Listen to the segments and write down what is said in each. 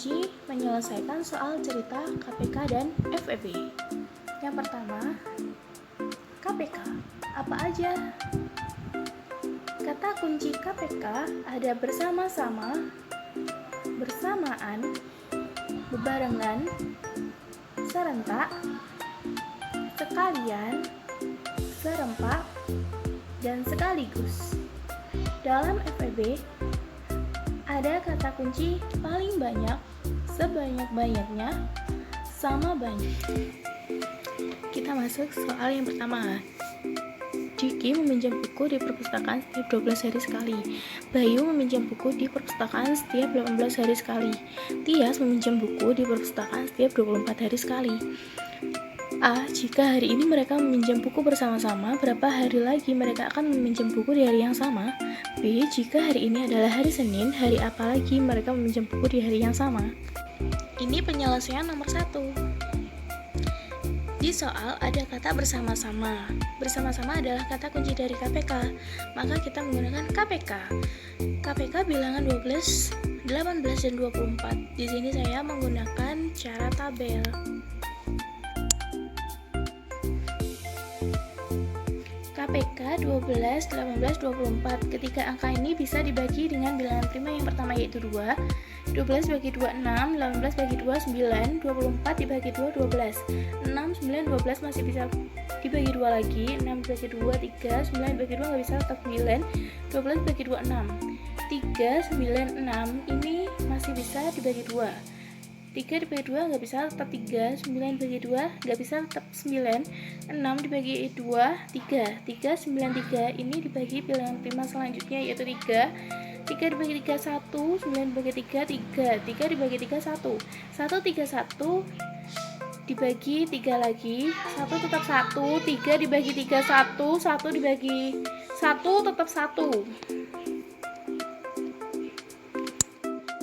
kunci menyelesaikan soal cerita KPK dan FEB. Yang pertama, KPK apa aja? Kata kunci KPK ada bersama-sama, bersamaan, bebarengan, serentak, sekalian, serempak, dan sekaligus. Dalam FEB ada kata kunci paling banyak, sebanyak-banyaknya, sama banyak. Kita masuk soal yang pertama. Diki meminjam buku di perpustakaan setiap 12 hari sekali. Bayu meminjam buku di perpustakaan setiap 18 hari sekali. Tias meminjam buku di perpustakaan setiap 24 hari sekali. A. Jika hari ini mereka meminjam buku bersama-sama, berapa hari lagi mereka akan meminjam buku di hari yang sama? B. Jika hari ini adalah hari Senin, hari apa lagi mereka meminjam buku di hari yang sama? Ini penyelesaian nomor 1. Di soal ada kata bersama-sama. Bersama-sama adalah kata kunci dari KPK, maka kita menggunakan KPK. KPK bilangan 12, 18, dan 24. Di sini saya menggunakan cara tabel. KPK 12, 18, 24. Ketika angka ini bisa dibagi dengan bilangan prima yang pertama yaitu 2. 12 bagi 2, 6. 18 bagi 2, 9. 24 dibagi 2, 12. 6, 9, 12 masih bisa dibagi 2 lagi. 6 bagi 2, 3. 9 bagi 2 nggak bisa, tetap 9. 12 bagi 2, 6. 3, 9, 6 ini masih bisa dibagi 2. 3 dibagi 2 nggak bisa, tetap 3. 9 bagi 2 nggak bisa, tetap 9. 6 dibagi 2, 3. 3, 9, 3 ini dibagi bilangan prima selanjutnya yaitu 3. 3 dibagi 3, 1. 9 dibagi 3, 3. 3 dibagi 3, 1. 1, 3, 1 dibagi 3 lagi, 1 tetap 1. 3 dibagi 3, 1. 1 dibagi 1 tetap 1.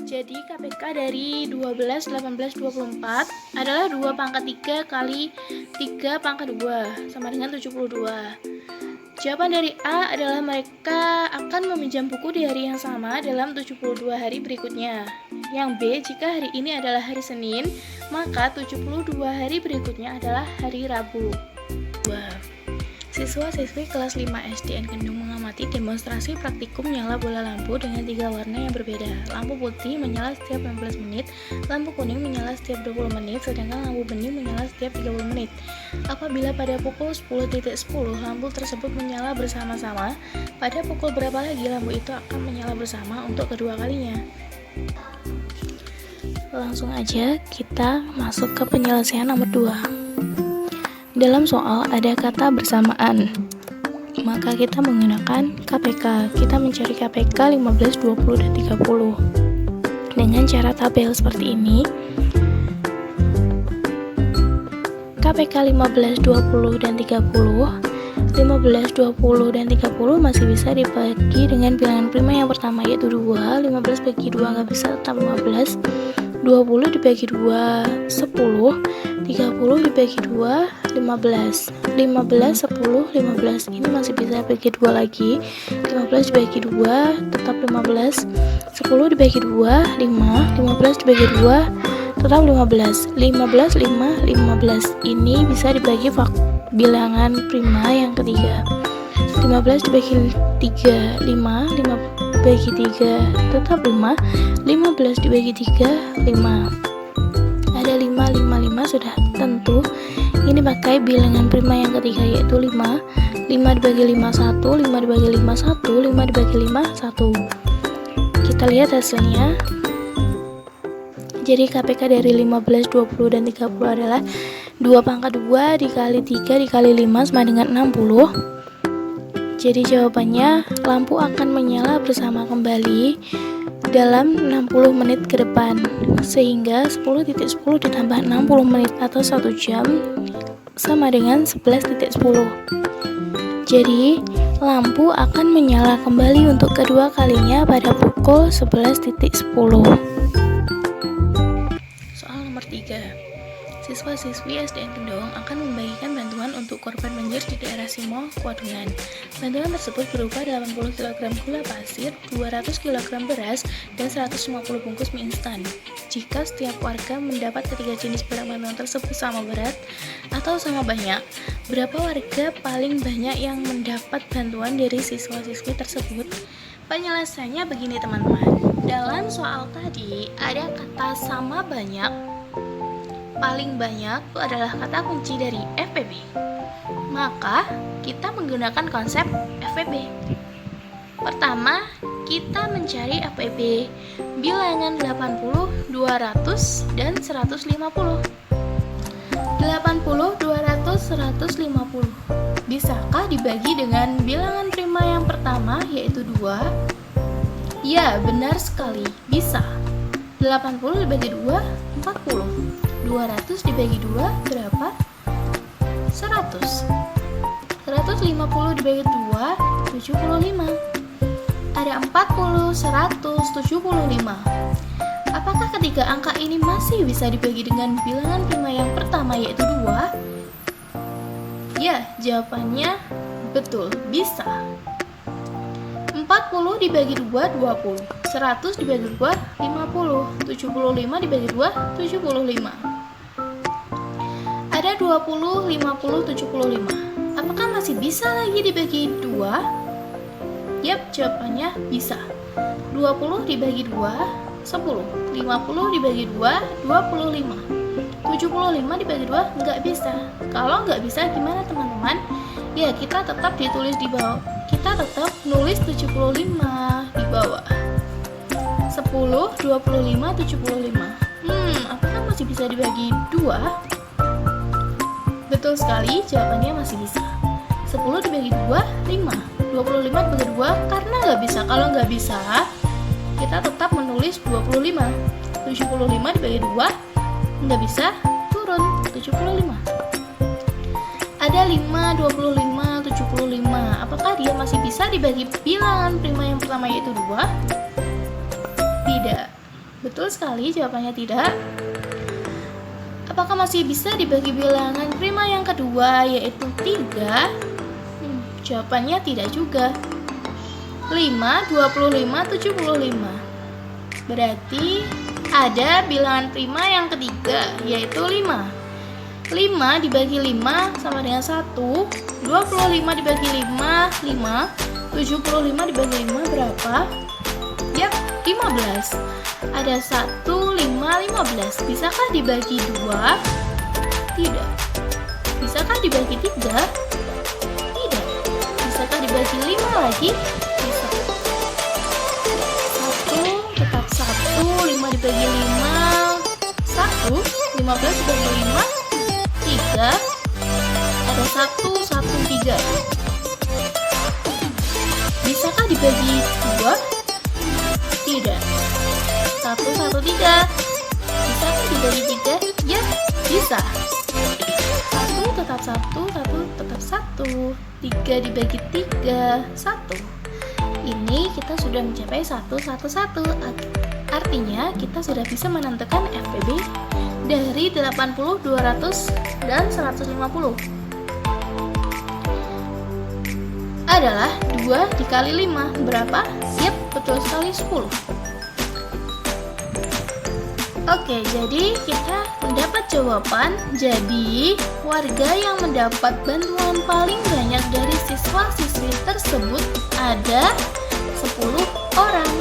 Jadi KPK dari 12, 18, 24 adalah 2 pangkat 3 kali 3 pangkat 2 sama dengan 72. Jawaban dari A adalah mereka akan meminjam buku di hari yang sama dalam 72 hari berikutnya. Yang B, jika hari ini adalah hari Senin, maka 72 hari berikutnya adalah hari Rabu. Siswa-siswi kelas 5 SDN Kendung mengamati demonstrasi praktikum nyala bola lampu dengan 3 warna yang berbeda. Lampu putih menyala setiap 15 menit, lampu kuning menyala setiap 20 menit, sedangkan lampu bening menyala setiap 30 menit. Apabila pada pukul 10.10 lampu tersebut menyala bersama-sama, pada pukul berapa lagi lampu itu akan menyala bersama untuk kedua kalinya? Langsung aja kita masuk ke penyelesaian nomor 2. Dalam soal ada kata bersamaan, maka kita menggunakan KPK. Kita mencari KPK 15, 20, dan 30 dengan cara tabel seperti ini. KPK 15, 20, dan 30. 15, 20, dan 30 masih bisa dibagi dengan bilangan prima yang pertama yaitu 2. 15 bagi 2 nggak bisa, tetap 15. 20 dibagi 2, 10. 30 dibagi 2, 15. 15, 10, 15 ini masih bisa bagi 2 lagi. 15 dibagi 2 tetap 15. 10 dibagi 2, 5. 15 dibagi 2 tetap 15. 15, 5, 15 ini bisa dibagi bilangan prima yang ketiga. 15 dibagi 3, 5. 5 dibagi 3 tetap 5. 15 dibagi 3, 5. Ada 5, 5, 5 sudah tentu. Ini pakai bilangan prima yang ketiga yaitu 5. 5 dibagi 5, 1. 5 dibagi 5, 1. 5 dibagi 5, 1. Kita lihat hasilnya. Jadi KPK dari 15, 20, dan 30 adalah 2 pangkat 2 dikali 3 dikali 5 sama dengan 60. Jadi jawabannya lampu akan menyala bersama kembali dalam 60 menit ke depan, sehingga 10.10 ditambah 60 menit atau 1 jam sama dengan 11.10. Jadi lampu akan menyala kembali untuk kedua kalinya pada pukul 11.10. Soal nomor 3. Siswa-siswi SDN Kendong akan membagikan bantuan untuk korban banjir di daerah Simo, Kuadungan. Bantuan tersebut berupa 80 kg gula pasir, 200 kg beras, dan 150 bungkus mie instan. jika setiap warga mendapat ketiga jenis barang bantuan tersebut sama berat atau sama banyak. Berapa warga paling banyak yang mendapat bantuan dari siswa-siswi tersebut? Penyelesaiannya begini teman-teman. Dalam soal tadi ada kata sama banyak, paling banyak itu adalah kata kunci dari FPB. Maka kita menggunakan konsep FPB. Pertama, kita mencari FPB bilangan 80, 200, dan 150. 80, 200, 150. Bisakah dibagi dengan bilangan prima yang pertama yaitu 2? Ya, benar sekali, bisa. 80 dibagi 2, 40. 200 dibagi 2 berapa? 100. 150 dibagi 2, 75. Ada 40, 100, 75. Apakah ketiga angka ini masih bisa dibagi dengan bilangan prima yang pertama yaitu 2? Ya, jawabannya betul, bisa. 40 dibagi 2, 20. 100 dibagi 2, 50. 75 dibagi 2, 75. Ada 20, 50, 75. Apakah masih bisa lagi dibagi 2? Yap, jawabannya bisa. 20 dibagi 2, 10. 50 dibagi 2, 25. 75 dibagi 2 nggak bisa. Kalau nggak bisa gimana teman-teman? Ya, kita tetap ditulis di bawah. Kita tetap nulis 75 di bawah. 10, 25, 75. Apakah masih bisa dibagi 2? Betul sekali, jawabannya masih bisa. 10 dibagi 2, 5. 25 dibagi 2 karena nggak bisa. Kalau nggak bisa, kita tetap menulis 25. 75 dibagi 2 nggak bisa, turun 75. Ada 5, 25, 75. Apakah dia masih bisa dibagi bilangan prima yang pertama yaitu 2? Tidak. Betul sekali, jawabannya tidak. Apakah masih bisa dibagi bilangan prima yang kedua yaitu 3? Jawabannya tidak juga. 5, 25, 75. Berarti ada bilangan prima yang ketiga yaitu 5. 5 dibagi 5 sama dengan 1. 25 dibagi 5, 5. 75 dibagi 5 berapa? Yap, 15. Ada 1, 5, 15. Bisakah dibagi 2? Tidak. Bisakah dibagi 3? Tidak. Bisakah dibagi 5 lagi? Bisa. 1 tetap 1. 5 dibagi 5, 1. 15 dibagi 5, 3. Ada 1, 1, 3. Bisakah dibagi 2? Tidak. 1, 1, 3. Bisakah dibagi 3? Ya, bisa. 1 tetap 1, 1 tetap 1. 3 dibagi 3, 1. Ini kita sudah mencapai 1, 1, 1. Artinya kita sudah bisa menentukan FPB dari 80, 200, dan 150 adalah 2 dikali 5 berapa? Yap, betul sekali, 10. Oke, jadi kita mendapat jawaban. Jadi warga yang mendapat bantuan paling banyak dari siswa-siswi tersebut ada 10 orang.